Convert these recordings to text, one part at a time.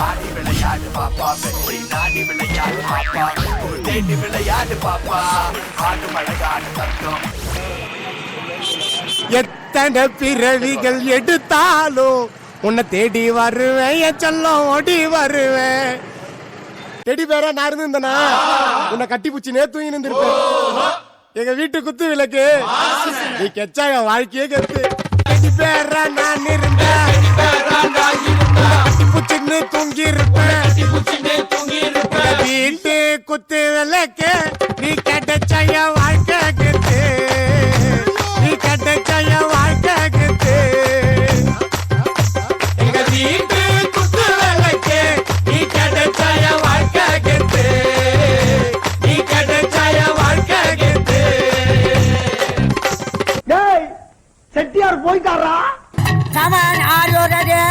ஆடி விளையாடு பாப்பா வெற்றி நாடி விளையாடு பாப்பா தேடி விளையாடு பாப்பா ஆடு மழகாடு தத்தம் எத்தனை பிறவிகள் எடுத்தாலும் உன்னை தேடி வருவேன் என் செல்லம் ஓடி வருவேன். தேடி பேரா நான் இருந்திருந்தேனா உன்னை கட்டி பூச்சி நேத்து இருந்திருப்பேன். எங்க வீட்டு குத்து விளக்கு நீ கெச்சா என் வாழ்க்கையே கெத்து. தேடி பேரா நான் இருந்தேன் கட்டி பூச்சின்னு தூங்கி இருப்பேன். வீட்டு குத்து விளக்கு நீ கெட்டச்சா என் வாழ்க்கை கெத்து. நீ கெட்டச்சா என் வாழ்க்கை கெத்து. எங்க வீட்டு குத்து விளக்கு நீ கெட்டச்சா என் வாழ்க்கை கெத்து. நீ கெட்டச்சா என் வாழ்க்கை கெத்து. டேய் செட்டியார் போயிட்டாரா? Saman, are you ready?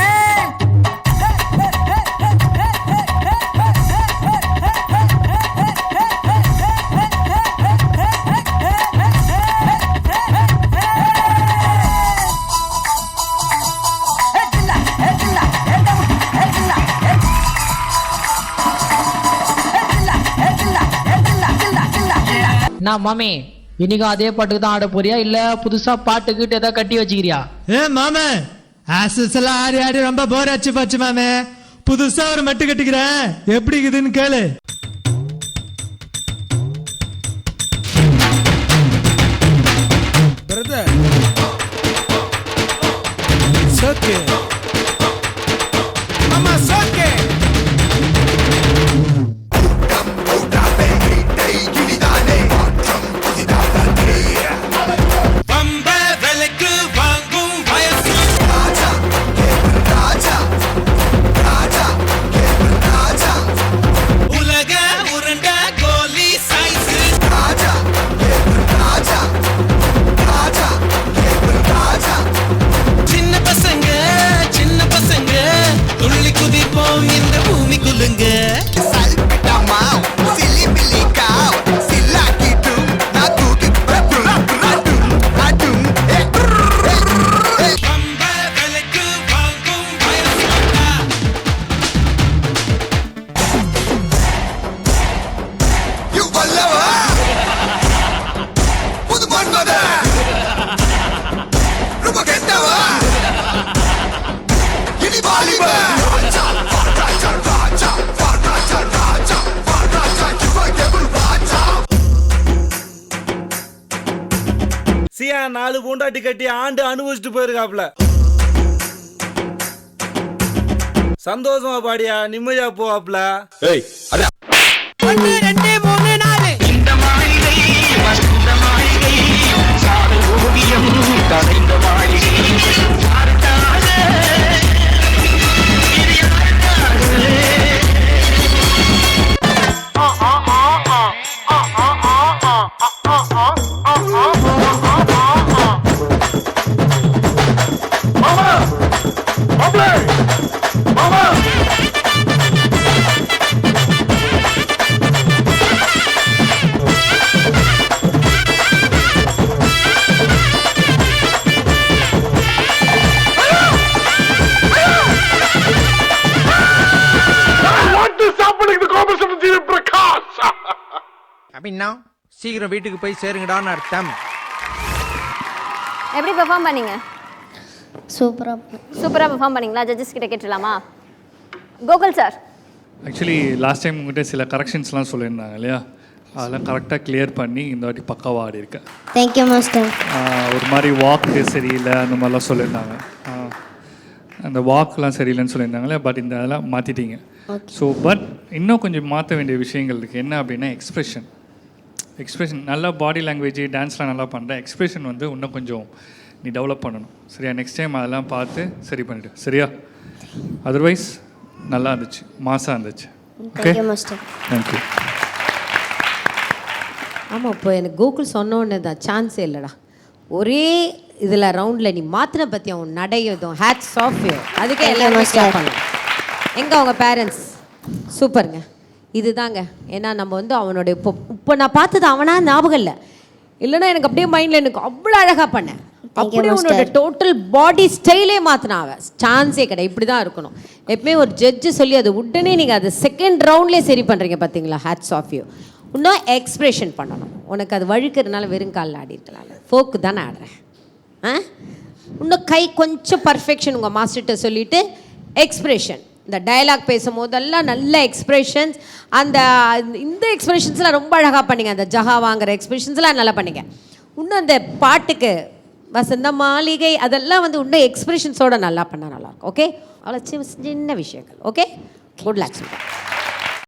நான் மாமி இன்னைக்கும் அதே பாட்டுக்கு தான் ஆட போறியா இல்ல புதுசா பாட்டுக்கிட்டு ஏதாவது கட்டி வச்சுக்கிறியா? மாமே ஆசஸ் எல்லாம் ஆடி ஆடி ரொம்ப போர் ஆச்சு போச்சு மாமே. புதுசா ஒரு மட்டு கட்டிக்கிறேன், எப்படி இருக்குதுன்னு கேளு. சியா 4 பூண்டாட்டி கட்டி ஆண்டு அனுபவிச்சுட்டு போயிருக்காப்ல. சந்தோஷமா பாடியா நிம்மதியா போவாப்ல. அப்படின்னா சீக்கிரம் வீட்டுக்கு போய் சேருங்கடான்னு அர்த்தம். எப்படி பெர்ஃபார்ம் பண்ணீங்க? சூப்பராக பெர்ஃபார்ம் பண்ணீங்களா? ஜட்ஜஸ் கிட்ட கேட்டுலாமா? Gokul sir, actually last time உங்கள்கிட்ட சில கரெக்ஷன்ஸ்லாம் சொல்லியிருந்தாங்க இல்லையா, அதெல்லாம் கரெக்டாக கிளியர் பண்ணி இந்த வாட்டி பக்காவாக ஆடி இருக்கேன். Thank you master. ஒரு மாதிரி வாக்கு சரியில்லை அந்த மாதிரிலாம் சொல்லியிருந்தாங்க. அந்த வாக்கெலாம் சரியில்லைன்னு சொல்லியிருந்தாங்களே, பட் இந்த அதெல்லாம் மாற்றிட்டீங்க. ஸோ பட் இன்னும் கொஞ்சம் மாற்ற வேண்டிய விஷயங்கள் இருக்குது. என்ன அப்படின்னா எக்ஸ்ப்ரெஷன் நல்லா பாடி லாங்குவேஜ் டான்ஸ்லாம் நல்லா பண்ணுறேன். எக்ஸ்ப்ரெஷன் வந்து இன்னும் கொஞ்சம் நீ டெவலப் பண்ணணும். சரியா? நெக்ஸ்ட் டைம் அதெல்லாம் பார்த்து சரி பண்ணிவிடு. சரியா? அதர்வைஸ் நல்லா இருந்துச்சு, மாசாக இருந்துச்சு. Okay, thank you. ஆமாம், இப்போ எனக்கு கோகுல் சொன்னோன்னு தான் சான்ஸே இல்லைடா. ஒரே இதில் ரவுண்டில் நீ மாற்றின பற்றி அவன் நடையதும் ஹேட்ஸ் ஆஃப் யூ. அதுக்கே எல்லாருமே ஸ்டாப் பண்ணலாம். எங்கே அவங்க பேரண்ட்ஸ்? சூப்பருங்க. இதுதாங்க. ஏன்னா நம்ம வந்து அவனுடைய இப்போ நான் பார்த்தது அவனா ஞாபகம் இல்லை, இல்லைன்னா எனக்கு அப்படியே மைண்டில் எனக்கு அவ்வளோ அழகாக பண்ணேன். அப்படியே உன்னோட டோட்டல் பாடி ஸ்டைலே மாற்றினா அவ சான்ஸே கிடையாது. இப்படி தான் இருக்கணும் எப்பவுமே. ஒரு ஜட்ஜு சொல்லி அது உடனே நீங்கள் அது செகண்ட் ரவுண்ட்லேயே சரி பண்ணுறீங்க பார்த்தீங்களா, ஹேட்ஸ் ஆஃப் யூ. இன்னும் எக்ஸ்பிரஷன் பண்ணணும். உனக்கு அது வழுக்கிறதுனால வெறும் காலில் ஆடி இருக்கலாம், ஃபோக்கு தானே ஆடுறேன். இன்னும் கை கொஞ்சம் பர்ஃபெக்ஷன் உங்கள் மாஸ்டர்கிட்ட சொல்லிவிட்டு எக்ஸ்பிரஷன். இந்த டயலாக் பேசும் போதெல்லாம் நல்ல எக்ஸ்பிரஷன்ஸ், அந்த இந்த எக்ஸ்பிரஷன்ஸ்லாம் ரொம்ப அழகாக பண்ணிங்க. அந்த ஜஹா வாங்குற எக்ஸ்பிரஷன்ஸ்லாம் நல்லா பண்ணிங்க. இன்னும் அந்த பாட்டுக்கு வசந்த மாளிகை அதெல்லாம் வந்து இன்னும் எக்ஸ்பிரஷன்ஸோட நல்லா பண்ணால் நல்லாயிருக்கும். ஓகே, அவ்வளோ சின்ன விஷயங்கள். Okay, good luck.